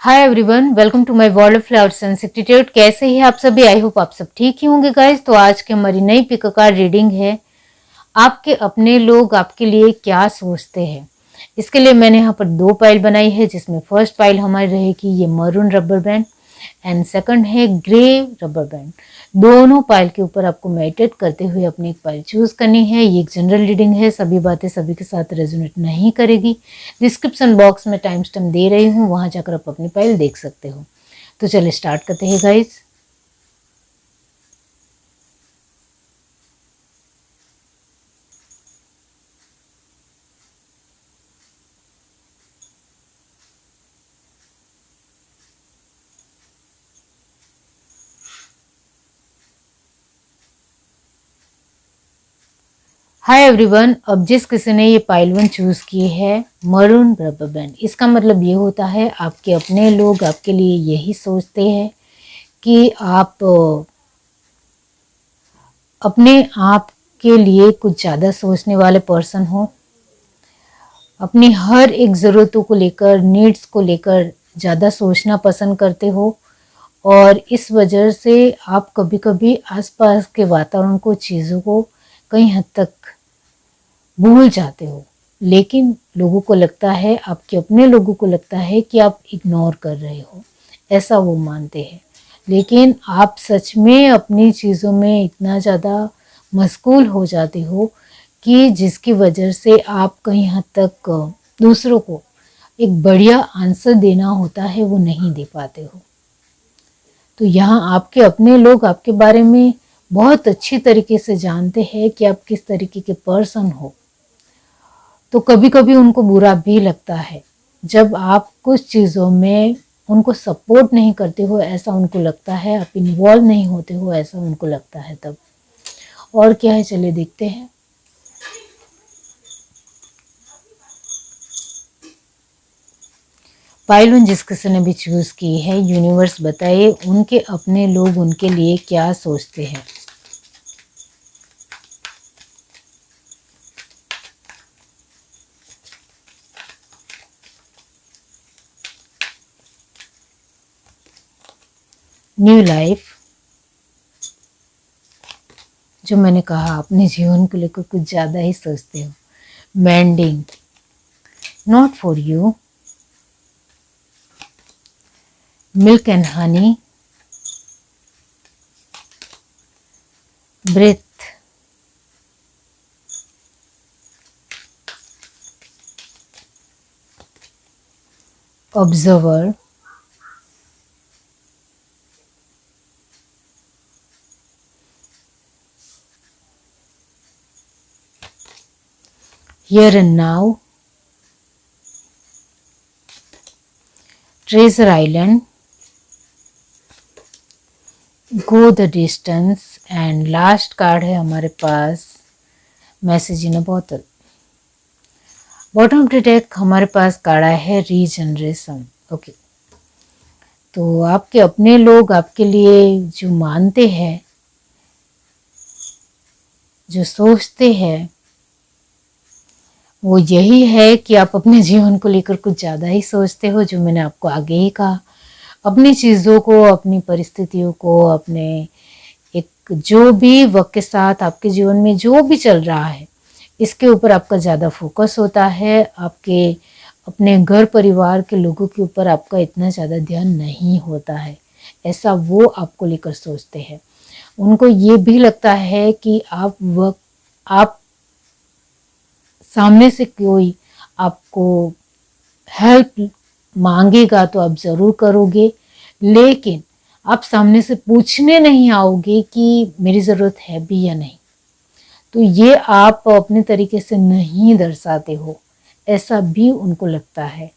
Hi everyone, welcome to my world of flowers and attitude. कैसे हैं आप सभी? आई होप आप सब ठीक ही होंगे गाइस। तो आज की हमारी नई पिक कार्ड रीडिंग है, आपके अपने लोग आपके लिए क्या सोचते हैं। इसके लिए मैंने यहाँ पर दो पाइल बनाई है, जिसमें फर्स्ट पाइल हमारी रहेगी ये maroon rubber band and second है ग्रे रबर बैंड। दोनों पाइल के ऊपर आपको मेडिटेट करते हुए अपनी एक पाइल चूज करनी है। ये एक जनरल रीडिंग है, सभी बातें सभी के साथ रेजोनेट नहीं करेगी। डिस्क्रिप्शन बॉक्स में टाइम स्टैम्प दे रही हूँ, वहां जाकर आप अपनी पाइल देख सकते हो। तो चलिए स्टार्ट करते हैं गाइज। हाय एवरीवन, अब जिस किसी ने ये पाइल वन चूज की है मरून रबर बैंड, इसका मतलब ये होता है आपके अपने लोग आपके लिए यही सोचते हैं कि आप अपने आप के लिए कुछ ज़्यादा सोचने वाले पर्सन हो। अपनी हर एक ज़रूरतों को लेकर, नीड्स को लेकर ज़्यादा सोचना पसंद करते हो और इस वजह से आप कभी कभी आसपास के वातावरण को, चीज़ों को कई हद तक भूल जाते हो। लेकिन लोगों को लगता है, आपके अपने लोगों को लगता है कि आप इग्नोर कर रहे हो, ऐसा वो मानते हैं। लेकिन आप सच में अपनी चीज़ों में इतना ज़्यादा मशगूल हो जाते हो कि जिसकी वजह से आप कहीं हद तक दूसरों को एक बढ़िया आंसर देना होता है वो नहीं दे पाते हो। तो यहाँ आपके अपने लोग आपके बारे में बहुत अच्छी तरीके से जानते हैं कि आप किस तरीके के पर्सन हो। तो कभी कभी उनको बुरा भी लगता है जब आप कुछ चीज़ों में उनको सपोर्ट नहीं करते हो, ऐसा उनको लगता है। आप इन्वॉल्व नहीं होते हो, ऐसा उनको लगता है। तब और क्या है, चलिए देखते हैं। पाइल वन जिस किसी ने भी चूज की है, यूनिवर्स बताइए उनके अपने लोग उनके लिए क्या सोचते हैं। न्यू लाइफ, जो मैंने कहा अपने जीवन को लेकर कुछ ज़्यादा ही सोचते हो। Mending, not for you. Milk and honey, breath, observer, here and now, treasure island, go the distance and last card है हमारे पास मैसेज इन अ बोतल। बॉटम ऑफ द डेक हमारे पास कार्ड आया है रीजनरेशन। ओके, तो आपके अपने लोग आपके लिए जो मानते हैं, जो सोचते हैं, वो यही है कि आप अपने जीवन को लेकर कुछ ज़्यादा ही सोचते हो। जो मैंने आपको आगे ही कहा, अपनी चीज़ों को, अपनी परिस्थितियों को, अपने एक जो भी वक्त के साथ आपके जीवन में जो भी चल रहा है, इसके ऊपर आपका ज़्यादा फोकस होता है। आपके अपने घर परिवार के लोगों के ऊपर आपका इतना ज़्यादा ध्यान नहीं होता है, ऐसा वो आपको लेकर सोचते हैं। उनको ये भी लगता है कि आप सामने से कोई आपको हेल्प मांगेगा तो आप ज़रूर करोगे, लेकिन आप सामने से पूछने नहीं आओगे कि मेरी ज़रूरत है भी या नहीं। तो ये आप अपने तरीके से नहीं दर्शाते हो, ऐसा भी उनको लगता है।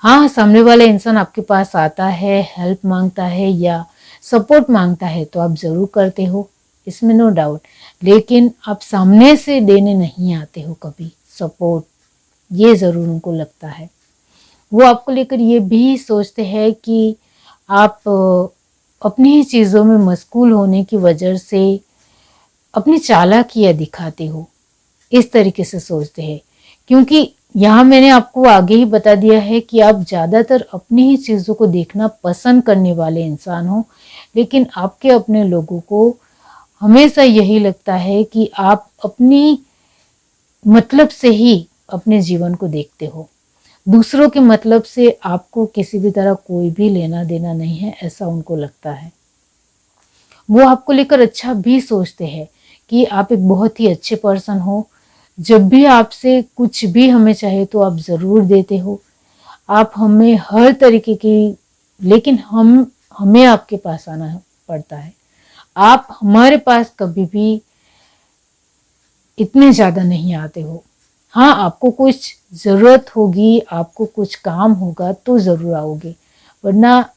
हाँ, सामने वाला इंसान आपके पास आता है, हेल्प मांगता है या सपोर्ट मांगता है तो आप ज़रूर करते हो, इसमें नो डाउट। लेकिन आप सामने से देने नहीं आते हो कभी सपोर्ट, ये ज़रूर उनको लगता है। वो आपको लेकर ये भी सोचते हैं कि आप अपनी ही चीज़ों में मशगूल होने की वजह से अपनी चालाकियाँ दिखाते हो, इस तरीके से सोचते हैं। क्योंकि यहाँ मैंने आपको आगे ही बता दिया है कि आप ज़्यादातर अपनी ही चीज़ों को देखना पसंद करने वाले इंसान हो, लेकिन आपके अपने लोगों को हमेशा यही लगता है कि आप अपनी मतलब से ही अपने जीवन को देखते हो। दूसरों के मतलब से आपको किसी भी तरह कोई भी लेना देना नहीं है, ऐसा उनको लगता है। वो आपको लेकर अच्छा भी सोचते हैं कि आप एक बहुत ही अच्छे पर्सन हो। जब भी आपसे कुछ भी हमें चाहिए तो आप ज़रूर देते हो। आप हमें हर तरीके की, लेकिन हमें आपके पास आना पड़ता है। आप हमारे पास कभी भी इतने ज़्यादा नहीं आते हो। हाँ, आपको कुछ ज़रूरत होगी, आपको कुछ काम होगा तो ज़रूर आओगे, वरना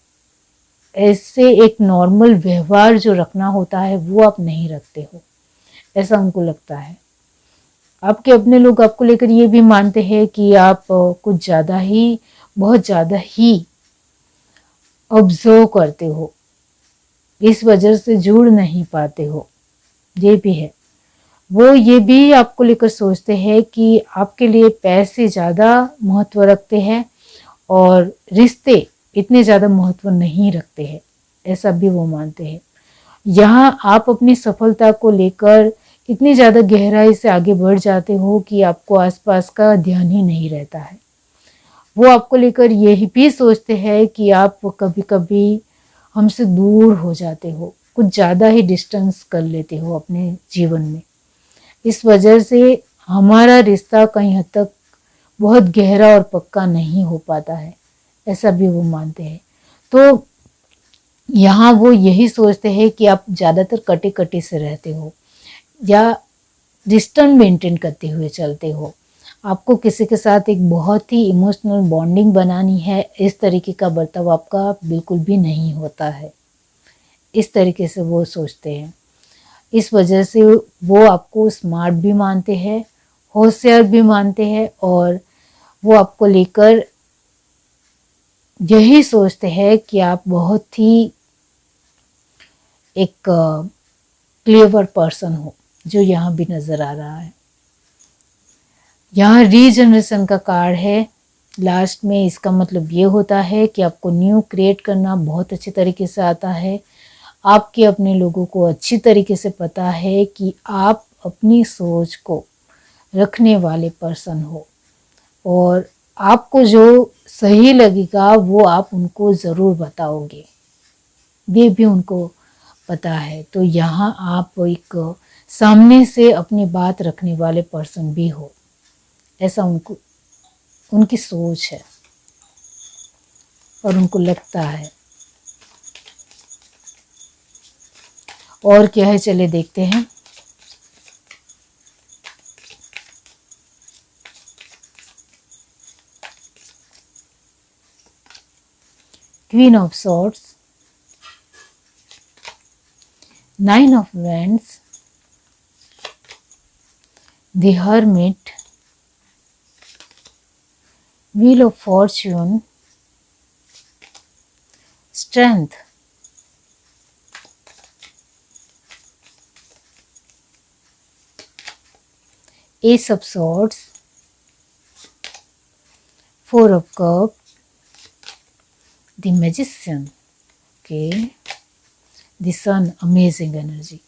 ऐसे एक नॉर्मल व्यवहार जो रखना होता है वो आप नहीं रखते हो, ऐसा उनको लगता है। आपके अपने लोग आपको लेकर ये भी मानते हैं कि आप कुछ ज़्यादा ही, बहुत ज़्यादा ही ऑब्जर्व करते हो, इस वजह से जुड़ नहीं पाते हो, ये भी है। वो ये भी आपको लेकर सोचते हैं कि आपके लिए पैसे ज़्यादा महत्व रखते हैं और रिश्ते इतने ज़्यादा महत्व नहीं रखते हैं, ऐसा भी वो मानते हैं। यहाँ आप अपनी सफलता को लेकर इतनी ज़्यादा गहराई से आगे बढ़ जाते हो कि आपको आसपास का ध्यान ही नहीं रहता है। वो आपको लेकर यही भी सोचते हैं कि आप कभी कभी हमसे दूर हो जाते हो, कुछ ज़्यादा ही डिस्टेंस कर लेते हो अपने जीवन में। इस वजह से हमारा रिश्ता कहीं हद तक बहुत गहरा और पक्का नहीं हो पाता है, ऐसा भी वो मानते हैं। तो यहाँ वो यही सोचते हैं कि आप ज़्यादातर कटे कटे से रहते हो या डिस्टेंस मेंटेन करते हुए चलते हो। आपको किसी के साथ एक बहुत ही इमोशनल बॉन्डिंग बनानी है, इस तरीके का बर्ताव आपका बिल्कुल भी नहीं होता है। इस तरीके से वो सोचते हैं। इस वजह से वो आपको स्मार्ट भी मानते हैं, होशियार भी मानते हैं, और वो आपको लेकर यही सोचते हैं कि आप बहुत ही एक क्लेवर पर्सन हो, जो यहाँ भी नज़र आ रहा है। यहाँ रीजनरेशन का कार्ड है लास्ट में। इसका मतलब ये होता है कि आपको न्यू क्रिएट करना बहुत अच्छे तरीके से आता है। आपके अपने लोगों को अच्छी तरीके से पता है कि आप अपनी सोच को रखने वाले पर्सन हो, और आपको जो सही लगेगा वो आप उनको ज़रूर बताओगे, ये भी उनको पता है। तो यहाँ आप एक सामने से अपनी बात रखने वाले पर्सन भी हो, ऐसा उनकी सोच है और उनको लगता है। और क्या है, चले देखते हैं। Queen of swords, 9 of wands, the hermit, wheel of fortune, strength, ace of swords, 4 of cup, the magician, okay, the sun, amazing energy.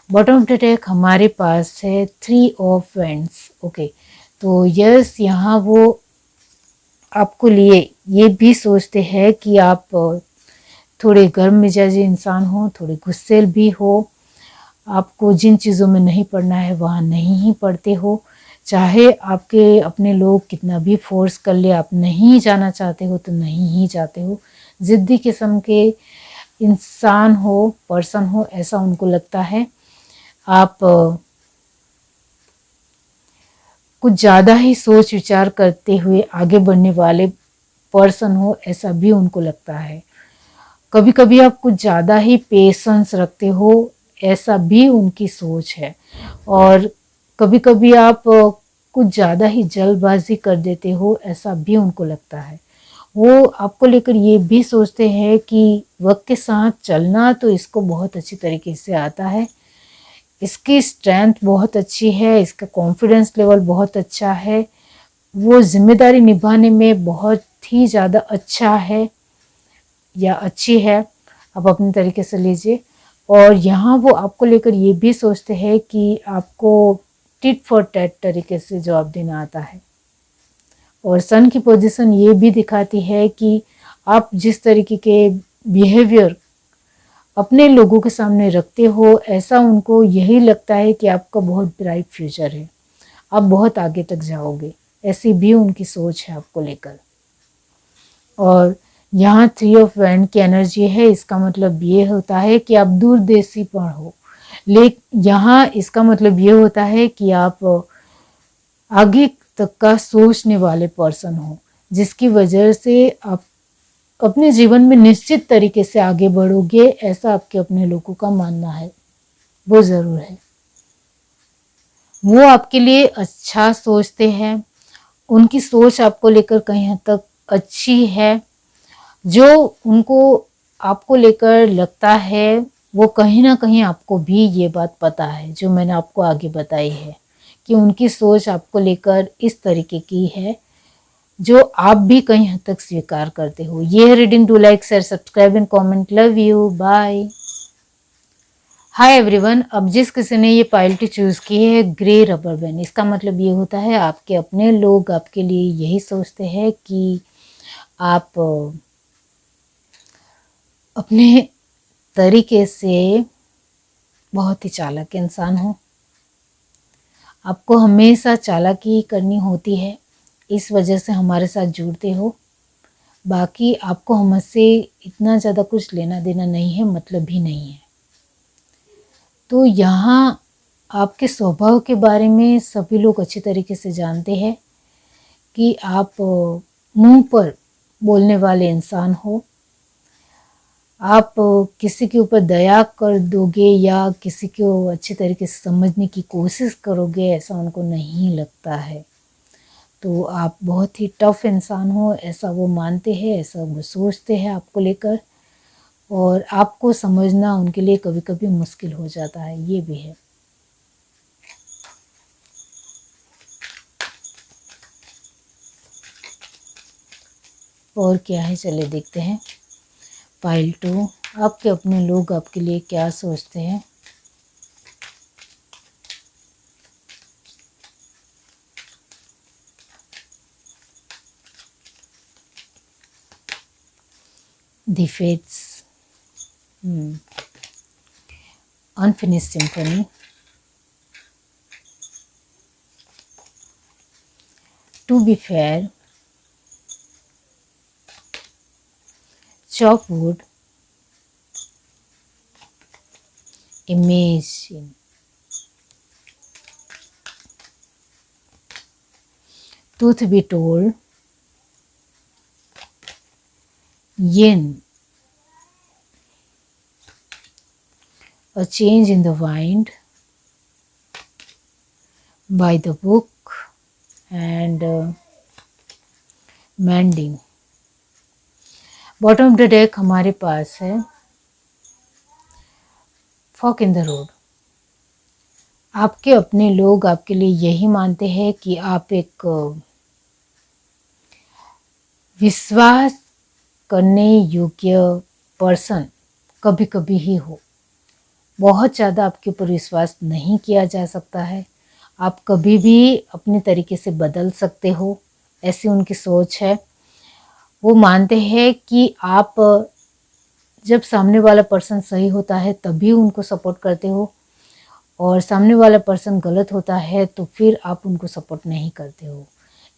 Bottom of the deck हमारे पास है 3 ऑफ वैंड्स, ओके। तो यस, यहाँ वो आपको लिए ये भी सोचते हैं कि आप थोड़े गर्म मिजाजी इंसान हो, थोड़े गुस्सेल भी हो। आपको जिन चीज़ों में नहीं पढ़ना है वहाँ नहीं ही पढ़ते हो, चाहे आपके अपने लोग कितना भी फोर्स कर ले, आप नहीं जाना चाहते हो तो नहीं ही जाते हो। ज़िद्दी किस्म के इंसान हो, पर्सन हो, ऐसा उनको लगता है। आप कुछ ज़्यादा ही सोच विचार करते हुए आगे बढ़ने वाले पर्सन हो, ऐसा भी उनको लगता है। कभी कभी आप कुछ ज़्यादा ही पेशेंस रखते हो, ऐसा भी उनकी सोच है। और कभी कभी आप कुछ ज़्यादा ही जल्दबाजी कर देते हो, ऐसा भी उनको लगता है। वो आपको लेकर ये भी सोचते हैं कि वक्त के साथ चलना तो इसको बहुत अच्छी तरीके से आता है, इसकी स्ट्रेंथ बहुत अच्छी है, इसका कॉन्फिडेंस लेवल बहुत अच्छा है, वो जिम्मेदारी निभाने में बहुत ही ज़्यादा अच्छा है या अच्छी है, आप अपने तरीके से लीजिए। और यहाँ वो आपको लेकर ये भी सोचते हैं कि आपको टिट फॉर टैट तरीके से जवाब देना आता है। और सन की पोजीशन ये भी दिखाती है कि आप जिस तरीके के बिहेवियर अपने लोगों के सामने रखते हो, ऐसा उनको यही लगता है कि आपका बहुत ब्राइट फ्यूचर है, आप बहुत आगे तक जाओगे, ऐसी भी उनकी सोच है आपको लेकर। और यहाँ 3 ऑफ वैंड की एनर्जी है, इसका मतलब ये होता है कि आप दूरदेशीपण हो, लेकिन यहाँ इसका मतलब ये होता है कि आप आगे तक का सोचने वाले पर्सन हो, जिसकी वजह से आप अपने जीवन में निश्चित तरीके से आगे बढ़ोगे, ऐसा आपके अपने लोगों का मानना है। वो ज़रूर है, वो आपके लिए अच्छा सोचते हैं, उनकी सोच आपको लेकर कहीं हद तक अच्छी है। जो उनको आपको लेकर लगता है, वो कहीं ना कहीं आपको भी ये बात पता है, जो मैंने आपको आगे बताई है कि उनकी सोच आपको लेकर इस तरीके की है, जो आप भी कहीं हद तक स्वीकार करते हो। ये है reading. Do like, share, subscribe and comment. Love you, bye. Hi everyone. अब जिस किसी ने ये पाइल चूज़ की है ग्रे रबर बैंड, इसका मतलब ये होता है आपके अपने लोग आपके लिए यही सोचते हैं कि आप अपने तरीके से बहुत ही चालाक इंसान हो। आपको हमेशा चालाकी करनी होती है, इस वजह से हमारे साथ जुड़ते हो। बाकी आपको हमसे इतना ज़्यादा कुछ लेना देना नहीं है, मतलब भी नहीं है। तो यहाँ आपके स्वभाव के बारे में सभी लोग अच्छी तरीके से जानते हैं कि आप मुंह पर बोलने वाले इंसान हो। आप किसी के ऊपर दया कर दोगे या किसी को अच्छी तरीके से समझने की कोशिश करोगे, ऐसा उनको नहीं लगता है। तो आप बहुत ही टफ इंसान हो, ऐसा वो मानते हैं, ऐसा वो सोचते हैं आपको लेकर। और आपको समझना उनके लिए कभी कभी मुश्किल हो जाता है, ये भी है। और क्या है, चले देखते हैं। पाइल 2, आपके अपने लोग आपके लिए क्या सोचते हैं। The fates, unfinished symphony, to be fair, chop wood, imagine, truth be told, yin, a change in the wind, by the book, and mending। Bottom of the deck हमारे पास है फॉक इन द रोड। आपके अपने लोग आपके लिए यही मानते हैं कि आप एक विश्वास करने योग्य पर्सन कभी कभी ही हो। बहुत ज़्यादा आपके ऊपर विश्वास नहीं किया जा सकता है, आप कभी भी अपने तरीके से बदल सकते हो, ऐसी उनकी सोच है। वो मानते हैं कि आप जब सामने वाला पर्सन सही होता है तभी उनको सपोर्ट करते हो, और सामने वाला पर्सन गलत होता है तो फिर आप उनको सपोर्ट नहीं करते हो।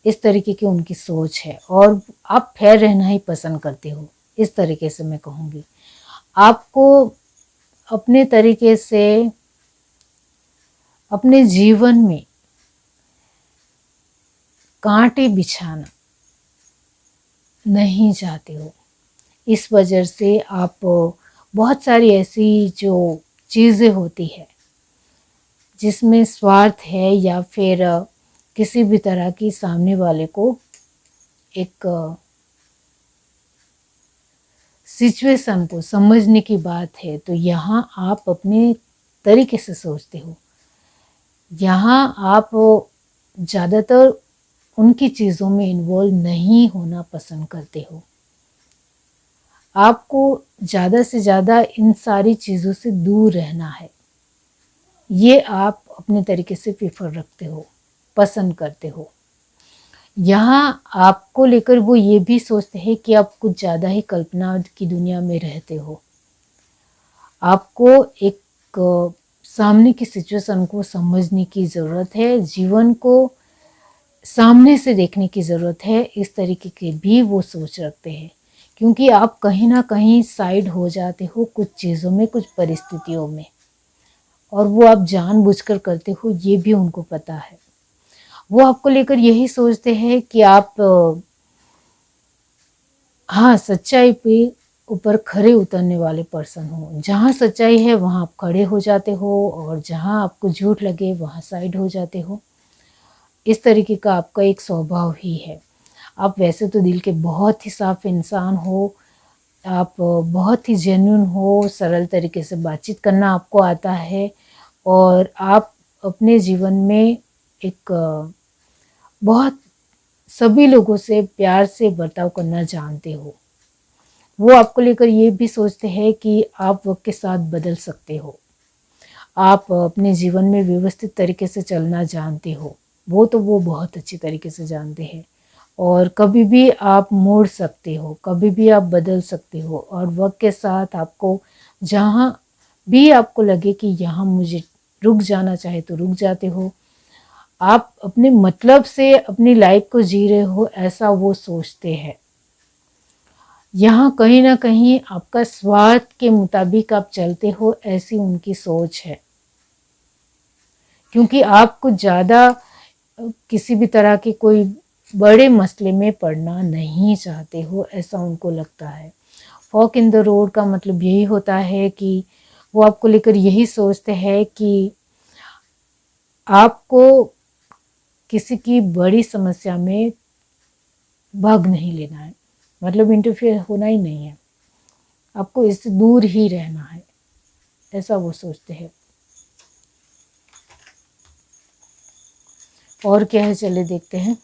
इस तरीके की उनकी सोच है, और आप फेयर रहना ही पसंद करते हो, इस तरीके से मैं कहूँगी। आपको अपने तरीके से अपने जीवन में कांटे बिछाना नहीं चाहते हो, इस वजह से आप बहुत सारी ऐसी जो चीज़ें होती है जिसमें स्वार्थ है या फिर किसी भी तरह की सामने वाले को एक सिचुएशन को समझने की बात है, तो यहाँ आप अपने तरीके से सोचते हो। यहाँ आप ज़्यादातर उनकी चीज़ों में इन्वॉल्व नहीं होना पसंद करते हो। आपको ज़्यादा से ज़्यादा इन सारी चीज़ों से दूर रहना है। ये आप अपने तरीके से प्रेफर रखते हो, पसंद करते हो। यहाँ आपको लेकर वो ये भी सोचते हैं कि आप कुछ ज़्यादा ही कल्पना की दुनिया में रहते हो। आपको एक सामने की सिचुएशन को समझने की ज़रूरत है, जीवन को सामने से देखने की ज़रूरत है, इस तरीके के भी वो सोच रखते हैं। क्योंकि आप कहीं ना कहीं साइड हो जाते हो कुछ चीज़ों में, कुछ परिस्थितियों में, और वो आप जानबूझकर करते हो, ये भी उनको पता है। वो आपको लेकर यही सोचते हैं कि आप हाँ सच्चाई पे ऊपर खड़े उतरने वाले पर्सन हो। जहाँ सच्चाई है वहाँ आप खड़े हो जाते हो, और जहाँ आपको झूठ लगे वहाँ साइड हो जाते हो। इस तरीके का आपका एक स्वभाव ही है। आप वैसे तो दिल के बहुत ही साफ इंसान हो, आप बहुत ही जेन्युइन हो, सरल तरीके से बातचीत करना आपको आता है, और आप अपने जीवन में एक बहुत सभी लोगों से प्यार से बर्ताव करना जानते हो। वो आपको लेकर ये भी सोचते हैं कि आप वक्त के साथ बदल सकते हो, आप अपने जीवन में व्यवस्थित तरीके से चलना जानते हो। वो बहुत अच्छी तरीके से जानते हैं, और कभी भी आप मोड़ सकते हो, कभी भी आप बदल सकते हो, और वक्त के साथ आपको जहाँ भी आपको लगे कि यहाँ मुझे रुक जाना चाहे तो रुक जाते हो। आप अपने मतलब से अपनी लाइफ को जी रहे हो, ऐसा वो सोचते हैं। यहाँ कहीं ना कहीं आपका स्वार्थ के मुताबिक आप चलते हो, ऐसी उनकी सोच है। क्योंकि आप कुछ ज़्यादा किसी भी तरह के कोई बड़े मसले में पड़ना नहीं चाहते हो, ऐसा उनको लगता है। फॉक इन द रोड का मतलब यही होता है कि वो आपको लेकर यही सोचते हैं कि आपको किसी की बड़ी समस्या में भाग नहीं लेना है, मतलब इंटरफेयर होना ही नहीं है, आपको इससे दूर ही रहना है, ऐसा वो सोचते हैं। और क्या है, चले देखते हैं।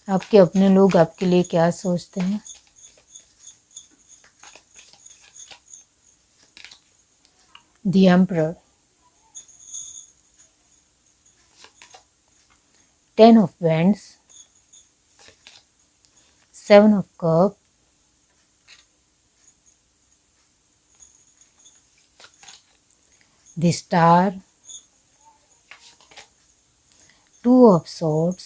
आपके अपने लोग आपके लिए क्या सोचते हैं। The emperor, 10 of Wands, 7 of Cups, the Star, 2 of Swords,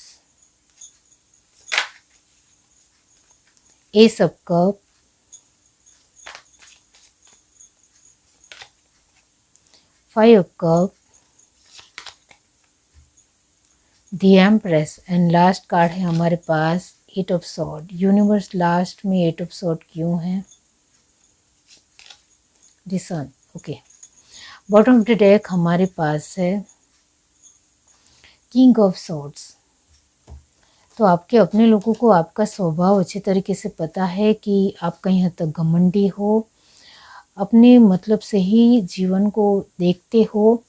Ace of Cups, 5 of Cups, the empress, and last card है हमारे पास 8 ऑफ सॉर्ड। यूनिवर्स लास्ट में 8 ऑफ सॉर्ड क्यों है? The sun. Okay, bottom of the deck हमारे पास है king of swords. तो आपके अपने लोगों को आपका स्वभाव अच्छी तरीके से पता है कि आप कहीं हद तक घमंडी हो, अपने मतलब से ही जीवन को देखते हो,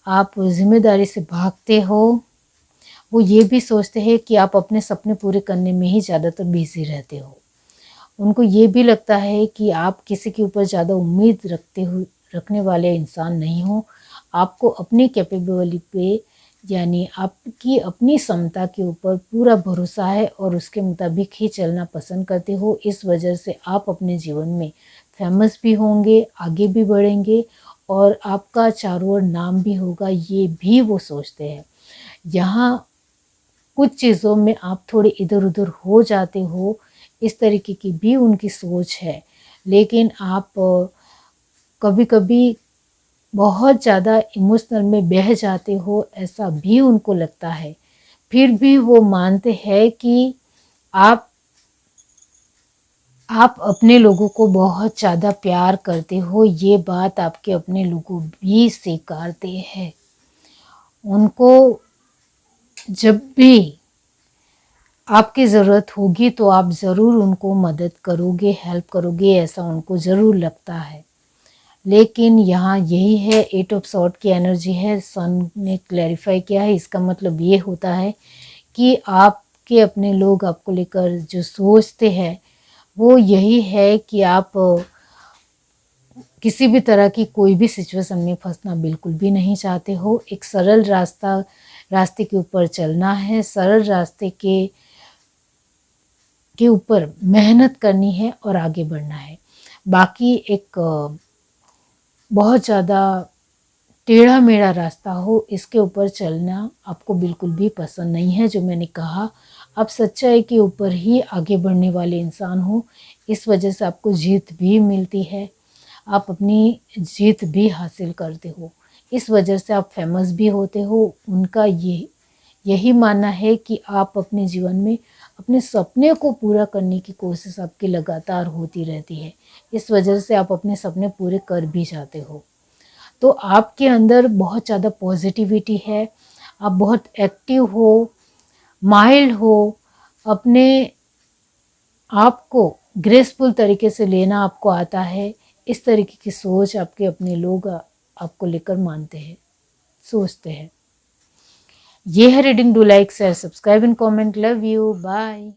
आप जिम्मेदारी से भागते हो। वो ये भी सोचते हैं कि आप अपने सपने पूरे करने में ही ज़्यादातर बिजी रहते हो। उनको ये भी लगता है कि आप किसी के ऊपर ज़्यादा उम्मीद रखने वाले इंसान नहीं हो। आपको अपनी कैपेबिलिटी पे, यानी आपकी अपनी क्षमता के ऊपर पूरा भरोसा है, और उसके मुताबिक ही चलना पसंद करते हो। इस वजह से आप अपने जीवन में फेमस भी होंगे, आगे भी बढ़ेंगे, और आपका चारों ओर नाम भी होगा, ये भी वो सोचते हैं। यहाँ कुछ चीज़ों में आप थोड़े इधर उधर हो जाते हो, इस तरीके की भी उनकी सोच है। लेकिन आप कभी कभी बहुत ज़्यादा इमोशनल में बह जाते हो, ऐसा भी उनको लगता है। फिर भी वो मानते हैं कि आप अपने लोगों को बहुत ज़्यादा प्यार करते हो। ये बात आपके अपने लोगों भी स्वीकारते हैं। उनको जब भी आपकी ज़रूरत होगी तो आप ज़रूर उनको मदद करोगे, हेल्प करोगे, ऐसा उनको ज़रूर लगता है। लेकिन यहाँ यही है, 8 ऑफ सॉर्ड की एनर्जी है, सन ने क्लैरिफाई किया है। इसका मतलब ये होता है कि आपके अपने लोग आपको लेकर जो सोचते हैं वो यही है कि आप किसी भी तरह की कोई भी सिचुएशन में फंसना बिल्कुल भी नहीं चाहते हो। एक सरल रास्ते के ऊपर चलना है, सरल रास्ते के ऊपर मेहनत करनी है और आगे बढ़ना है। बाकी एक बहुत ज़्यादा टेढ़ा मेढ़ा रास्ता हो, इसके ऊपर चलना आपको बिल्कुल भी पसंद नहीं है। जो मैंने कहा, आप सच्चाई के ऊपर ही आगे बढ़ने वाले इंसान हो, इस वजह से आपको जीत भी मिलती है, आप अपनी जीत भी हासिल करते हो, इस वजह से आप फेमस भी होते हो। उनका यही मानना है कि आप अपने जीवन में अपने सपने को पूरा करने की कोशिश आपकी लगातार होती रहती है, इस वजह से आप अपने सपने पूरे कर भी जाते हो। तो आपके अंदर बहुत ज़्यादा पॉजिटिविटी है, आप बहुत एक्टिव हो, माइल्ड हो, अपने आप को ग्रेसफुल तरीके से लेना आपको आता है। इस तरीके की सोच आपके अपने लोग आपको लेकर मानते हैं, सोचते हैं। ये है reading. Do like, share, subscribe and comment. Love you, bye.